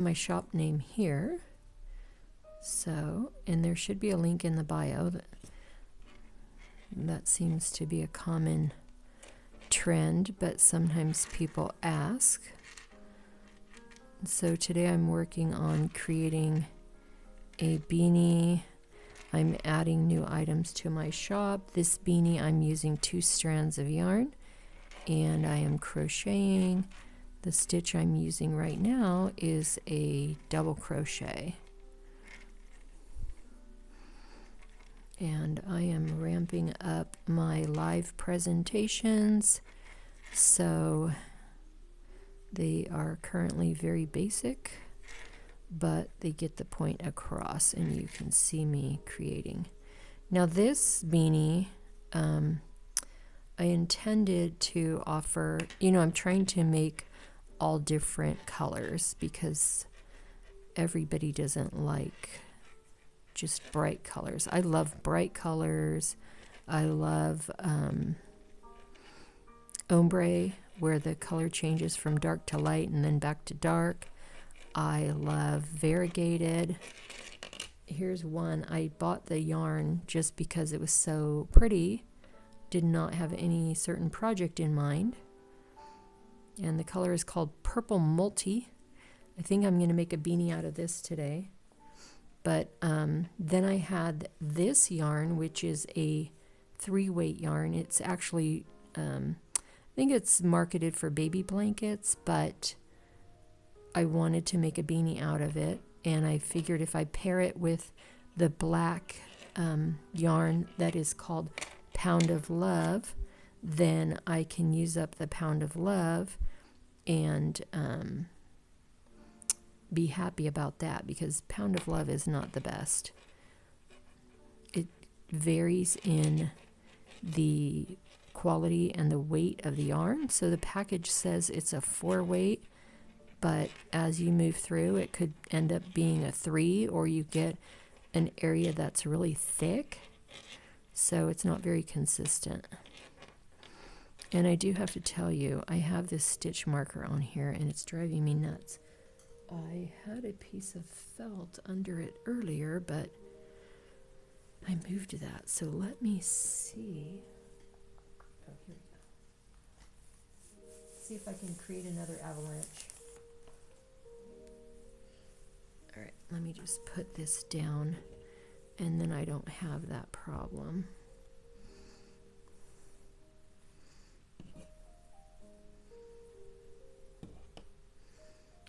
my shop name here. So, and there should be a link in the bio. That seems to be a common trend, but sometimes people ask. So today I'm working on creating a beanie. I'm adding new items to my shop. This beanie, I'm using 2 strands of yarn, and I am crocheting. The stitch I'm using right now is a double crochet. And I am ramping up my live presentations, so they are currently very basic, but they get the point across, and you can see me creating. Now this beanie, I intended to offer, I'm trying to make all different colors because everybody doesn't like just bright colors. I love bright colors. I love ombre, where the color changes from dark to light and then back to dark. I love variegated. Here's one. I bought the yarn just because it was so pretty. Did not have any certain project in mind. And the color is called Purple Multi. I think I'm going to make a beanie out of this today. But then I had this yarn, which is a 3-weight yarn. It's actually, I think it's marketed for baby blankets, but I wanted to make a beanie out of it. And I figured if I pair it with the black yarn that is called Pound of Love, then I can use up the Pound of Love and be happy about that, because Pound of Love is not the best. It varies in the quality and the weight of the yarn. So the package says it's a 4-weight, but as you move through, it could end up being a 3, or you get an area that's really thick. So it's not very consistent. And I do have to tell you, I have this stitch marker on here and it's driving me nuts. I had a piece of felt under it earlier, but I moved that. So let me see. Oh, here we go. See if I can create another avalanche. All right, let me just put this down, and then I don't have that problem.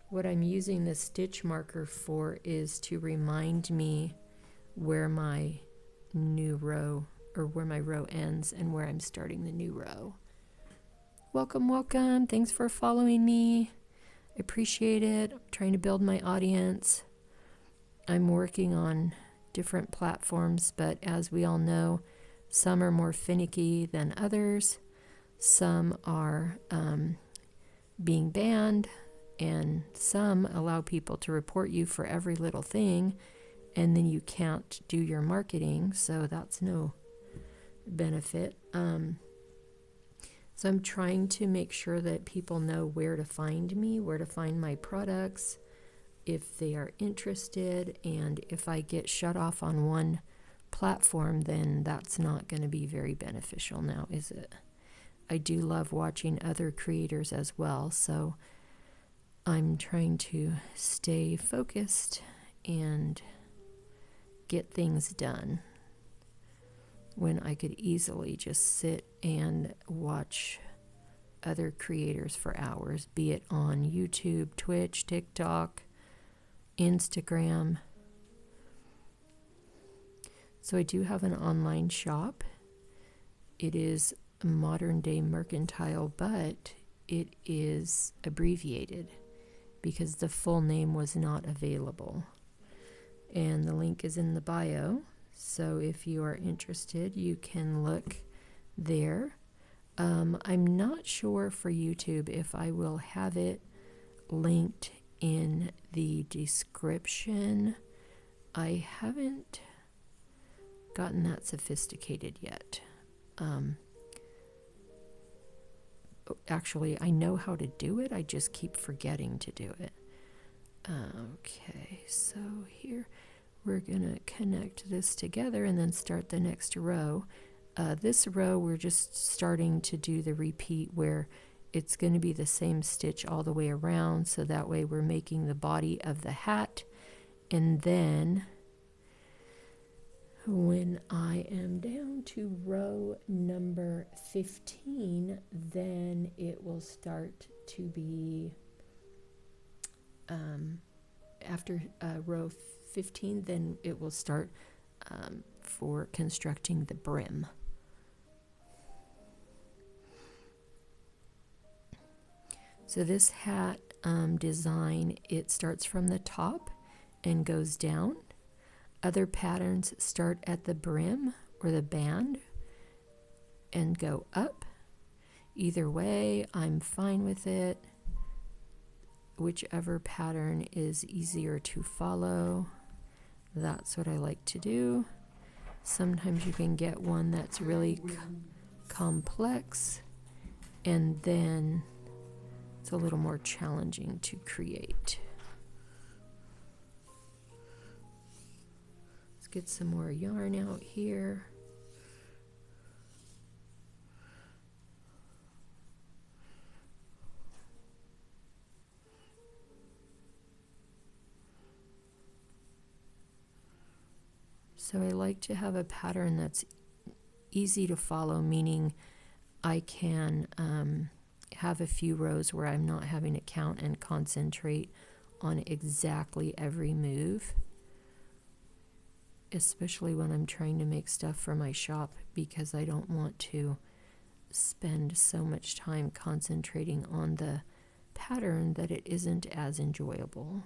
What I'm using the stitch marker for is to remind me where my new row, or where my row ends and where I'm starting the new row. Welcome, welcome. Thanks for following me. I appreciate it. I'm trying to build my audience. I'm working on different platforms, but as we all know, some are more finicky than others. Some are being banned, and some allow people to report you for every little thing, and then you can't do your marketing, so that's no benefit. So I'm trying to make sure that people know where to find me, where to find my products, if they are interested, and if I get shut off on one platform, then that's not going to be very beneficial now, is it? I do love watching other creators as well, so I'm trying to stay focused and get things done when I could easily just sit and watch other creators for hours, be it on YouTube, Twitch, TikTok, Instagram. So I do have an online shop. It is Modern Day Mercantile, but it is abbreviated because the full name was not available. And the link is in the bio. So if you are interested, you can look there. I'm not sure for YouTube if I will have it linked in the description. I haven't gotten that sophisticated yet. Actually, I know how to do it. I just keep forgetting to do it. Okay, so here we're going to connect this together and then start the next row. This row we're just starting to do the repeat where it's going to be the same stitch all the way around, so that way we're making the body of the hat. And then when I am down to row number 15, then it will start to be after row 15, then it will start for constructing the brim. So this hat design, it starts from the top and goes down. Other patterns start at the brim or the band and go up. Either way, I'm fine with it. Whichever pattern is easier to follow, that's what I like to do. Sometimes you can get one that's really complex, and then it's a little more challenging to create. Let's get some more yarn out here. So I like to have a pattern that's easy to follow, meaning I can have a few rows where I'm not having to count and concentrate on exactly every move, especially when I'm trying to make stuff for my shop, because I don't want to spend so much time concentrating on the pattern that it isn't as enjoyable.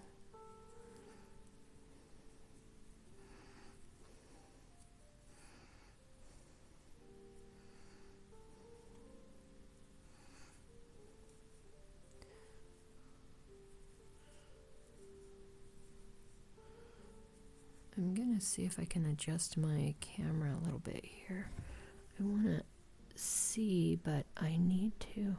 I'm gonna see if I can adjust my camera a little bit here. I want to see, but I need to.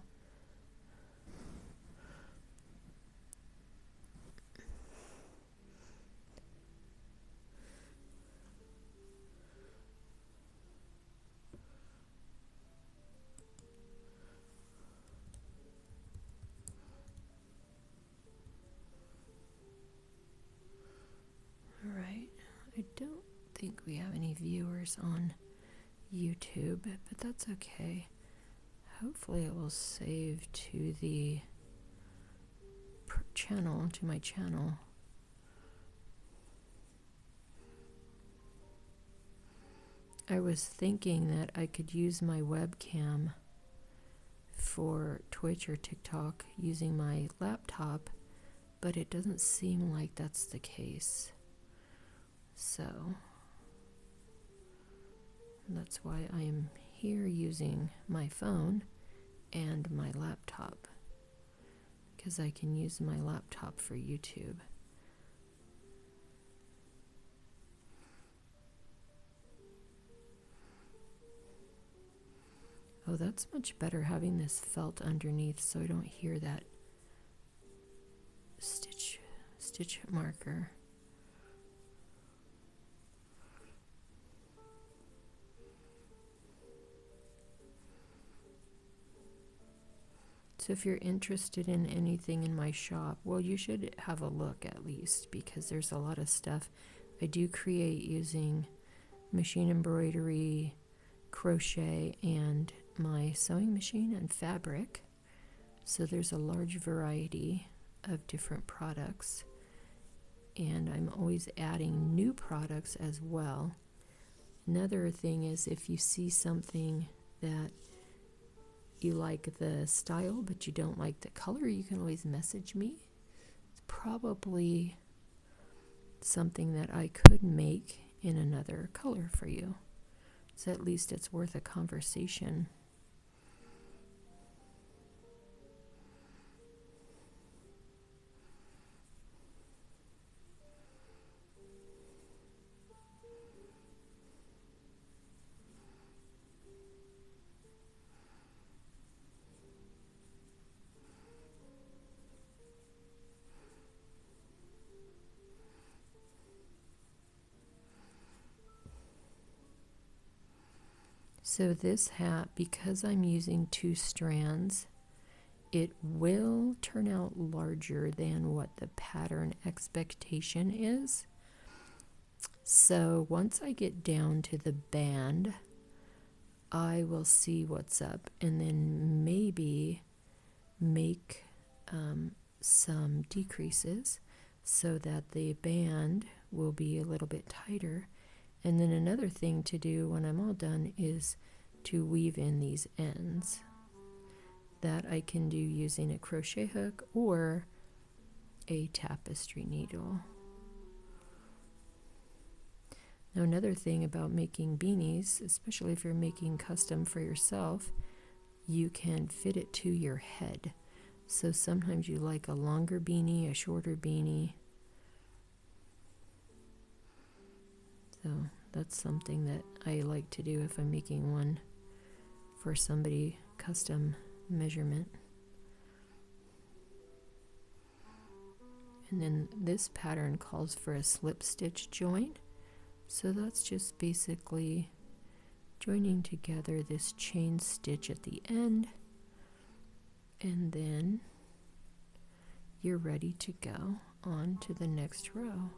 All right. I don't think we have any viewers on YouTube, but that's okay. Hopefully it will save to the channel, to my channel. I was thinking that I could use my webcam for Twitch or TikTok using my laptop, but it doesn't seem like that's the case. So that's why I am here using my phone and my laptop, because I can use my laptop for YouTube. Oh, that's much better having this felt underneath so I don't hear that stitch marker. So if you're interested in anything in my shop, well, you should have a look at least, because there's a lot of stuff I do create using machine embroidery, crochet, and my sewing machine and fabric. So there's a large variety of different products, and I'm always adding new products as well. Another thing is, if you see something that you like the style but you don't like the color, you can always message me. It's probably something that I could make in another color for you, so at least it's worth a conversation. So this hat, because I'm using 2 strands, it will turn out larger than what the pattern expectation is. So once I get down to the band, I will see what's up and then maybe make some decreases so that the band will be a little bit tighter. And then another thing to do when I'm all done is to weave in these ends. That I can do using a crochet hook or a tapestry needle. Now another thing about making beanies, especially if you're making custom for yourself, you can fit it to your head. So sometimes you like a longer beanie, a shorter beanie. So that's something that I like to do if I'm making one for somebody custom measurement. And then this pattern calls for a slip stitch joint. So that's just basically joining together this chain stitch at the end, and then you're ready to go on to the next row.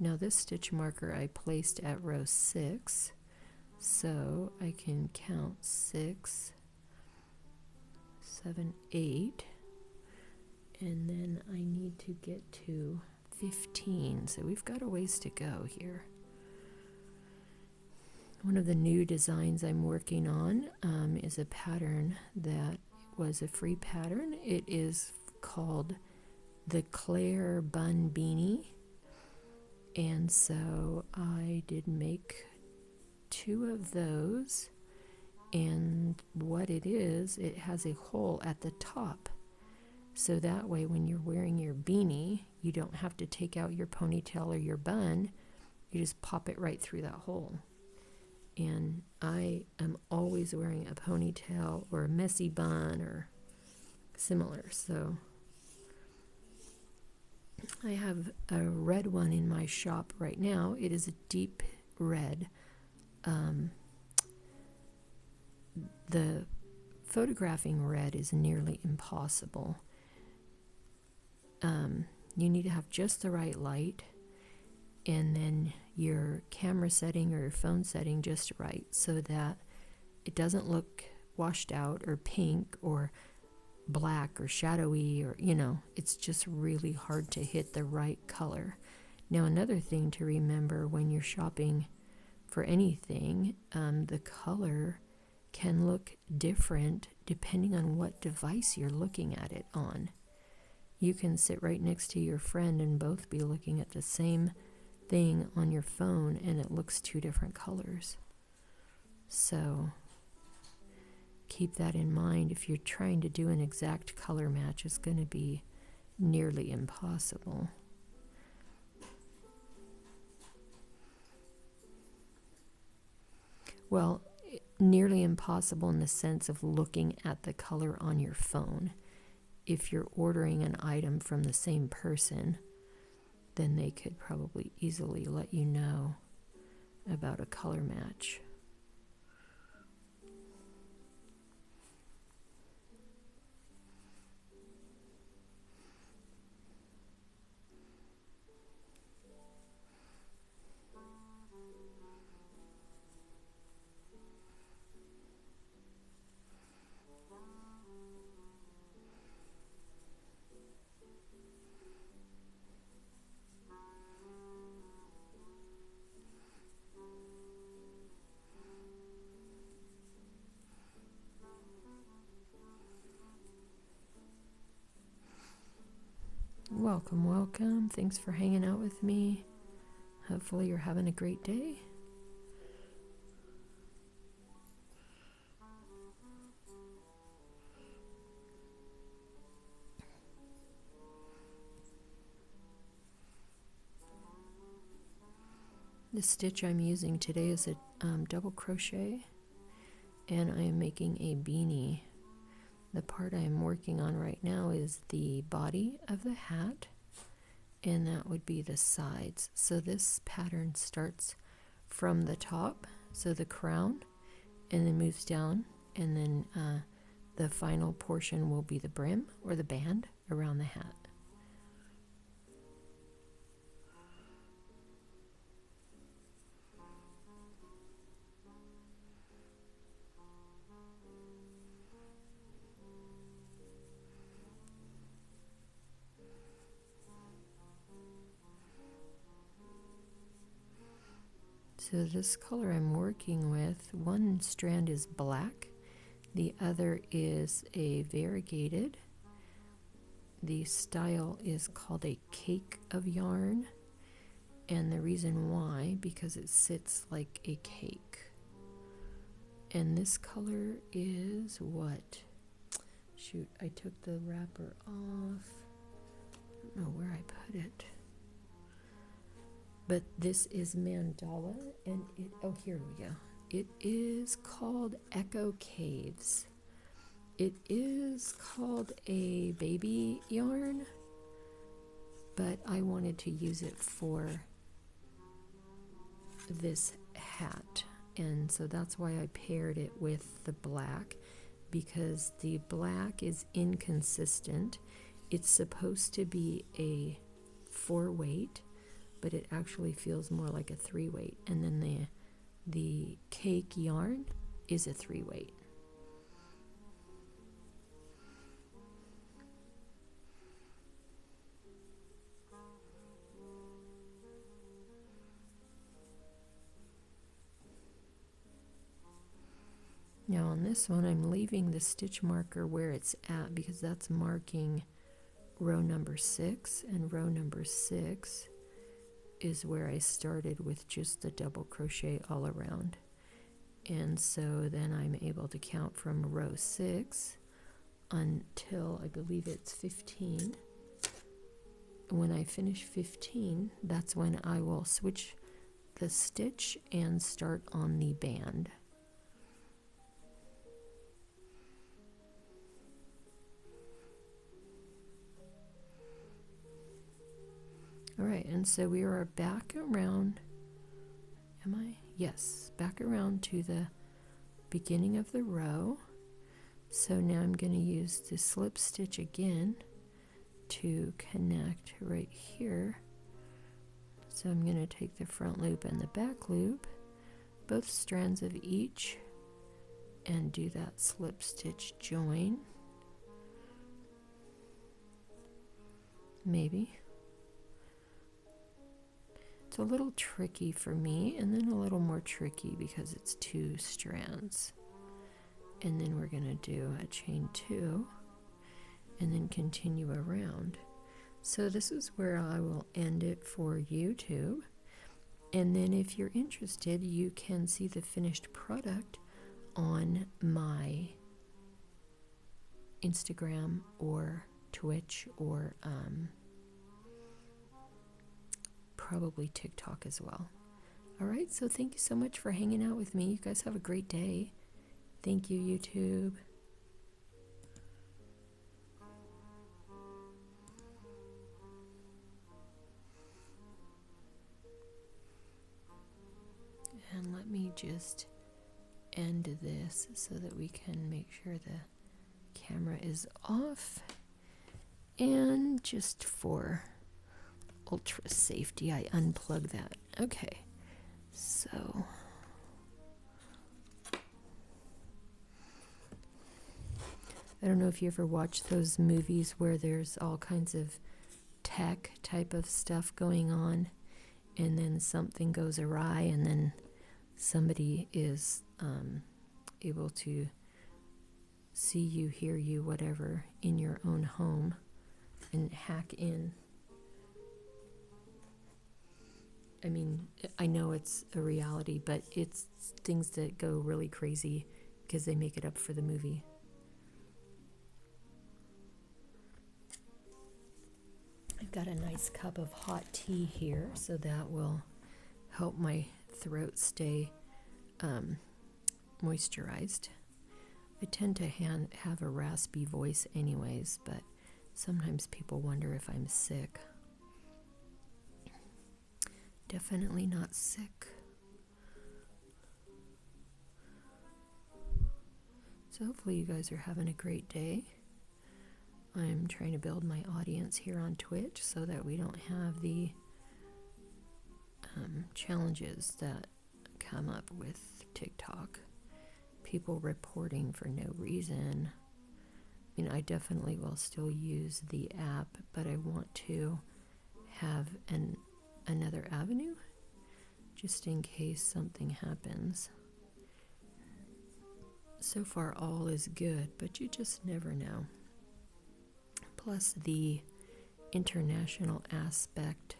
Now this stitch marker I placed at row 6, so I can count 6, 7, 8, and then I need to get to 15, so we've got a ways to go here. One of the new designs I'm working on is a pattern that was a free pattern. It is called the Claire Bun Beanie, and so I did make 2 of those, and what it is, it has a hole at the top. So that way when you're wearing your beanie, you don't have to take out your ponytail or your bun. You just pop it right through that hole. And I am always wearing a ponytail or a messy bun or similar. So I have a red one in my shop right now. It is a deep red. The photographing red is nearly impossible. You need to have just the right light, and then your camera setting or your phone setting just right so that it doesn't look washed out or pink or black or shadowy, or it's just really hard to hit the right color. Now another thing to remember when you're shopping for anything, the color can look different depending on what device you're looking at it on. You can sit right next to your friend and both be looking at the same thing on your phone and it looks 2 different colors. So keep that in mind. If you're trying to do an exact color match, it's going to be nearly impossible. Well, nearly impossible in the sense of looking at the color on your phone. If you're ordering an item from the same person, then they could probably easily let you know about a color match. Welcome, welcome. Thanks for hanging out with me. Hopefully you're having a great day. The stitch I'm using today is a double crochet, and I am making a beanie. The part I am working on right now is the body of the hat, and that would be the sides. So this pattern starts from the top, so the crown, and then moves down, and then the final portion will be the brim or the band around the hat. So this color I'm working with, one strand is black, the other is a variegated. The style is called a cake of yarn, and the reason why, because it sits like a cake. And this color is what? Shoot, I took the wrapper off. I don't know where I put it. But this is mandala, and it, oh, here we go. It is called Echo Caves. It is called a baby yarn, but I wanted to use it for this hat. And so that's why I paired it with the black, because the black is inconsistent. It's supposed to be a 4-weight, but it actually feels more like a 3-weight. And then the cake yarn is a 3-weight. Now on this one, I'm leaving the stitch marker where it's at, because that's marking row number 6, and row number 6 is where I started with just the double crochet all around. And so then I'm able to count from row 6 until I believe it's 15. When I finish 15, that's when I will switch the stitch and start on the band. All right, and so we are back around, am I? Yes, back around to the beginning of the row. So now I'm going to use the slip stitch again to connect right here. So I'm going to take the front loop and the back loop, both strands of each, and do that slip stitch join. Maybe. It's a little tricky for me, and then a little more tricky because it's 2 strands. And then we're going to do a chain 2 and then continue around. So this is where I will end it for YouTube. And then if you're interested, you can see the finished product on my Instagram or Twitch or probably TikTok as well. All right, so thank you so much for hanging out with me. You guys have a great day. Thank you, YouTube. And let me just end this so that we can make sure the camera is off. And just for ultra safety, I unplug that. Okay, so I don't know if you ever watch those movies where there's all kinds of tech type of stuff going on, and then something goes awry, and then somebody is able to see you, hear you, whatever, in your own home and hack in. I mean, I know it's a reality, but it's things that go really crazy because they make it up for the movie. I've got a nice cup of hot tea here, so that will help my throat stay moisturized. I tend to have a raspy voice anyways, but sometimes people wonder if I'm sick. Definitely not sick. So hopefully you guys are having a great day. I'm trying to build my audience here on Twitch so that we don't have the challenges that come up with TikTok. People reporting for no reason. I mean, I definitely will still use the app, but I want to have another avenue just in case something happens. So far all is good, but you just never know. Plus the international aspect.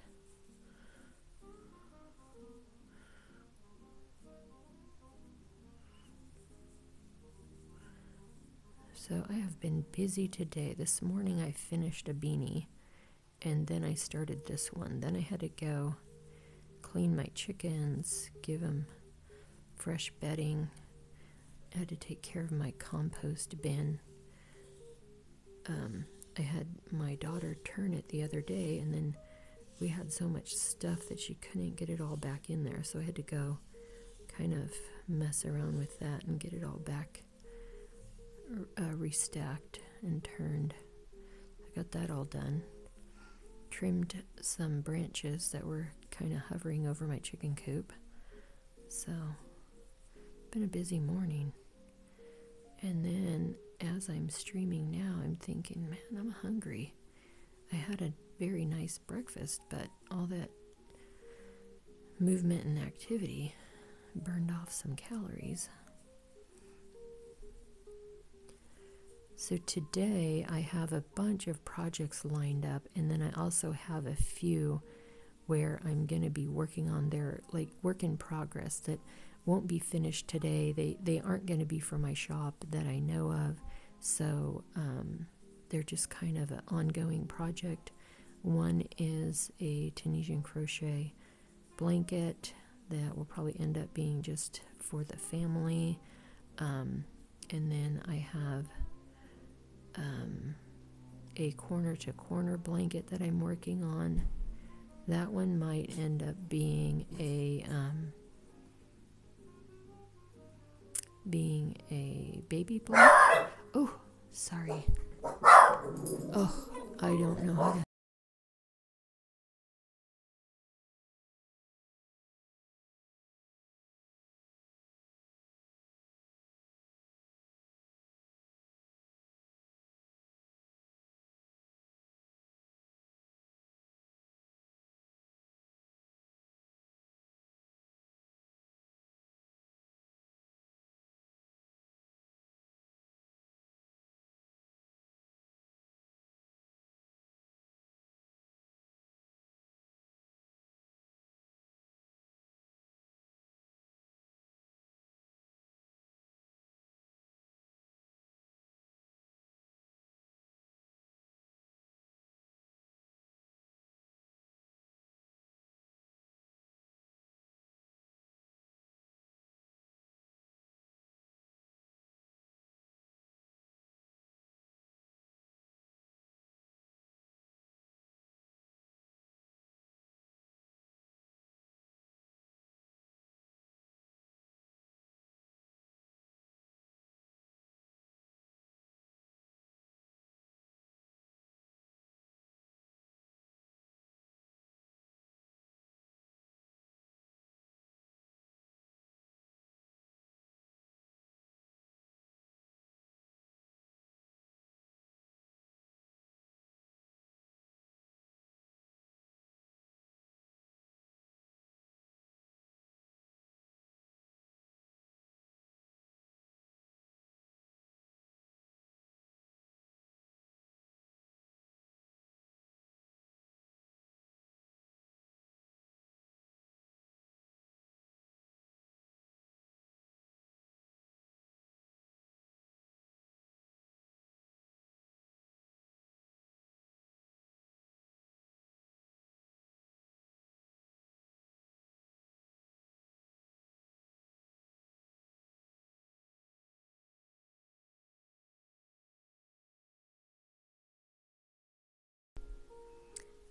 So I have been busy today. This morning I finished a beanie, and then I started this one. Then I had to go clean my chickens, give them fresh bedding. I had to take care of my compost bin. I had my daughter turn it the other day, and then we had so much stuff that she couldn't get it all back in there, so I had to go kind of mess around with that and get it all back restacked and turned. I got that all done. Trimmed some branches that were kind of hovering over my chicken coop. So, been a busy morning. And then as I'm streaming now, I'm thinking, man, I'm hungry. I had a very nice breakfast, but all that movement and activity burned off some calories. So today I have a bunch of projects lined up, and then I also have a few where I'm going to be working on their like work in progress that won't be finished today. They aren't going to be for my shop that I know of, so they're just kind of an ongoing project. One is a Tunisian crochet blanket that will probably end up being just for the family, and then I have a corner-to-corner blanket that I'm working on. That one might end up being a baby blanket. Oh, sorry. Oh, I don't know how to.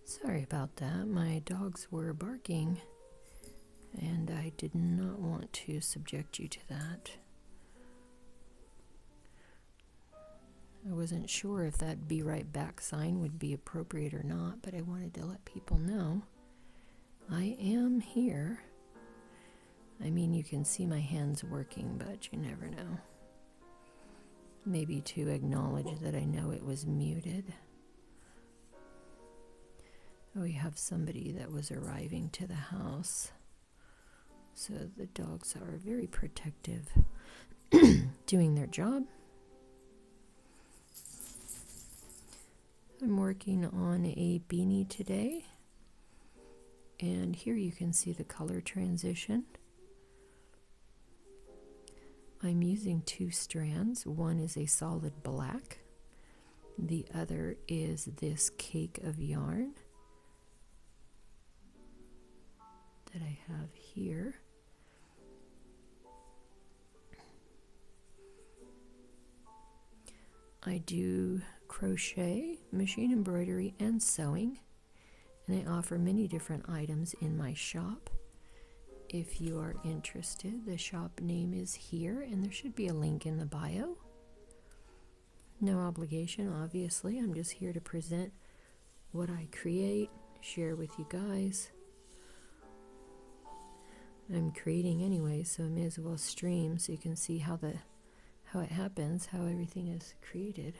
Sorry about that. My dogs were barking, and I did not want to subject you to that. I wasn't sure if that be right back sign would be appropriate or not, but I wanted to let people know I am here. I mean, you can see my hands working, but you never know. Maybe to acknowledge that I know it was muted. We have somebody that was arriving to the house, so the dogs are very protective, doing their job. I'm working on a beanie today, and here you can see the color transition. I'm using 2 strands. One is a solid black. The other is this cake of yarn that I have here. I do crochet, machine embroidery, and sewing, and I offer many different items in my shop. If you are interested, the shop name is here, and there should be a link in the bio. No obligation, obviously. I'm just here to present what I create, share with you guys. I'm creating anyway, so I may as well stream so you can see how it happens, how everything is created.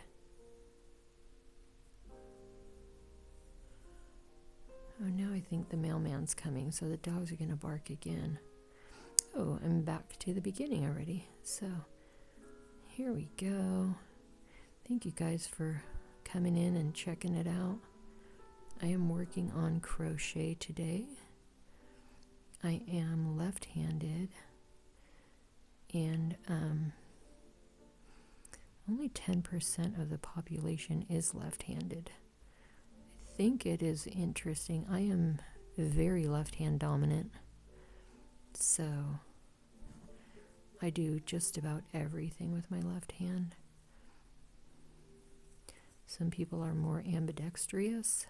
Oh, now I think the mailman's coming, so the dogs are going to bark again. Oh, I'm back to the beginning already. So, here we go. Thank you guys for coming in and checking it out. I am working on crochet today. I am left-handed, and only 10% of the population is left-handed. I think it is interesting. I am very left-hand dominant, so I do just about everything with my left hand. Some people are more ambidextrous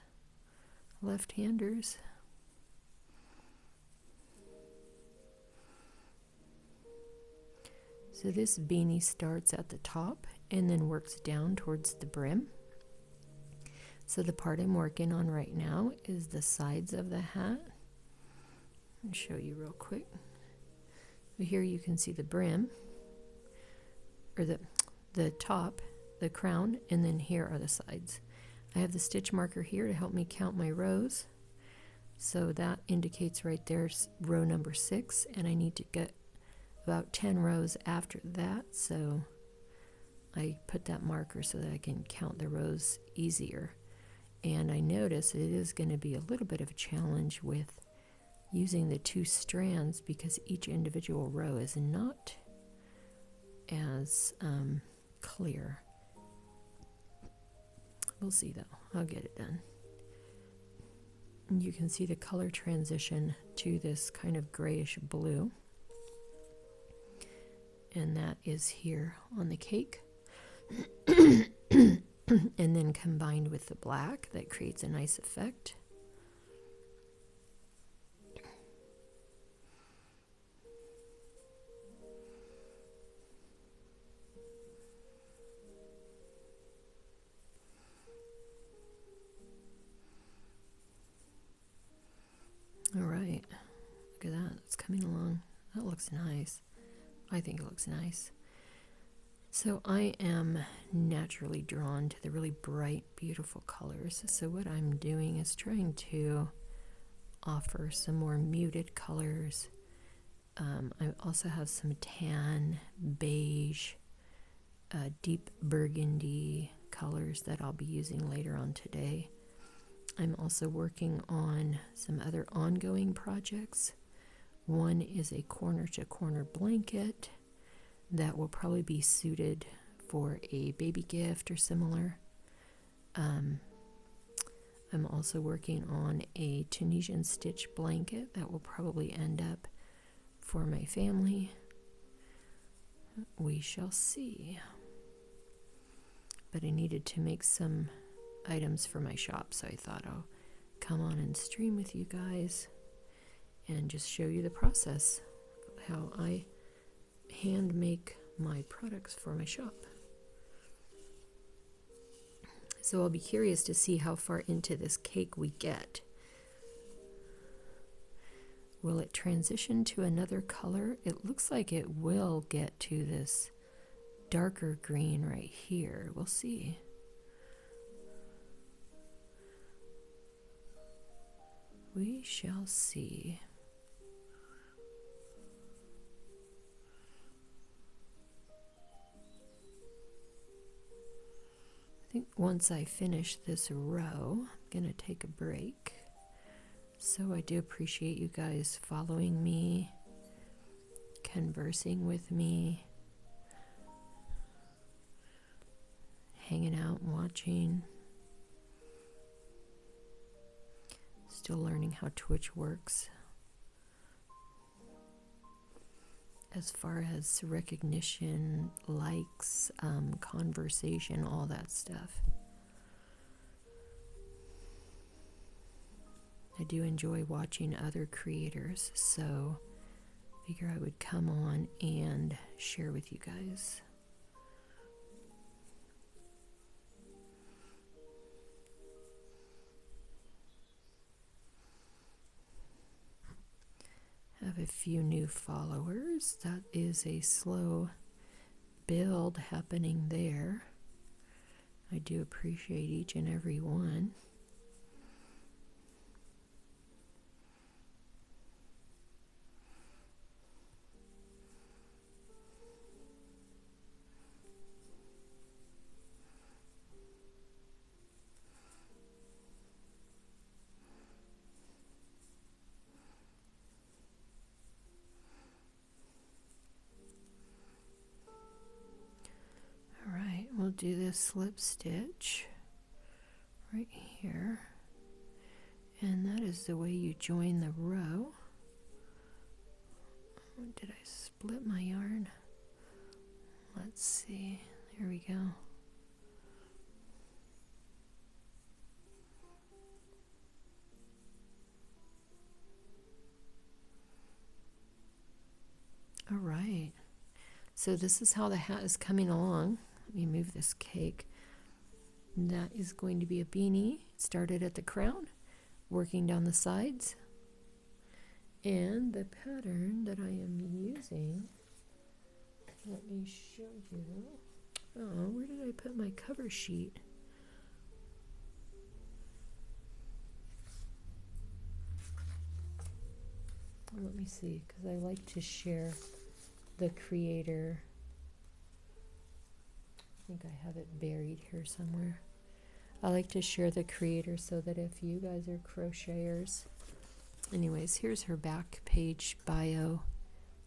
left-handers. So this beanie starts at the top and then works down towards the brim. So the part I'm working on right now is the sides of the hat. I'll show you real quick. Here you can see the brim, or the top, the crown, and then here are the sides. I have the stitch marker here to help me count my rows. So that indicates right there's row number 6, and I need to get about 10 rows after that, so I put that marker so that I can count the rows easier. And I notice it is going to be a little bit of a challenge with using the 2 strands because each individual row is not as clear. We'll see though. I'll get it done. And you can see the color transition to this kind of grayish blue. And that is here on the cake. And then combined with the black, that creates a nice effect. All right, look at that, it's coming along. That looks nice. I think it looks nice. So I am naturally drawn to the really bright, beautiful colors. So what I'm doing is trying to offer some more muted colors. I also have some tan, beige, deep burgundy colors that I'll be using later on today. I'm also working on some other ongoing projects. One is a corner-to-corner blanket that will probably be suited for a baby gift or similar. I'm also working on a Tunisian stitch blanket that will probably end up for my family. We shall see. But I needed to make some items for my shop, so I thought I'll come on and stream with you guys and just show you the process, how I hand make my products for my shop. So I'll be curious to see how far into this cake we get. Will it transition to another color? It looks like it will get to this darker green right here. We'll see. We shall see. I think once I finish this row, I'm going to take a break. So I do appreciate you guys following me, conversing with me, hanging out and watching. Still learning how Twitch works as far as recognition, likes, conversation, all that stuff. I do enjoy watching other creators, so I figure I would come on and share with you guys. Have a few new followers. That is a slow build happening there. I do appreciate each and every one. We'll do this slip stitch right here, and that is the way you join the row. Oh, did I split my yarn? Let's see. There we go. All right. So this is how the hat is coming along. Let me move this cake. And that is going to be a beanie. It started at the crown, working down the sides. And the pattern that I am using, let me show you. Oh, where did I put my cover sheet? Let me see, because I like to share the creator. I think I have it buried here somewhere. I like to share the creator so that if you guys are crocheters. Anyways, here's her back page bio.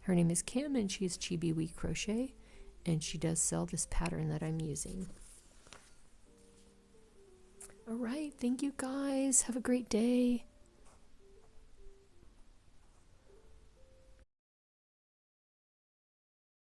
Her name is Kim and she's Chibi Wee Crochet, and she does sell this pattern that I'm using. All right, thank you guys. Have a great day.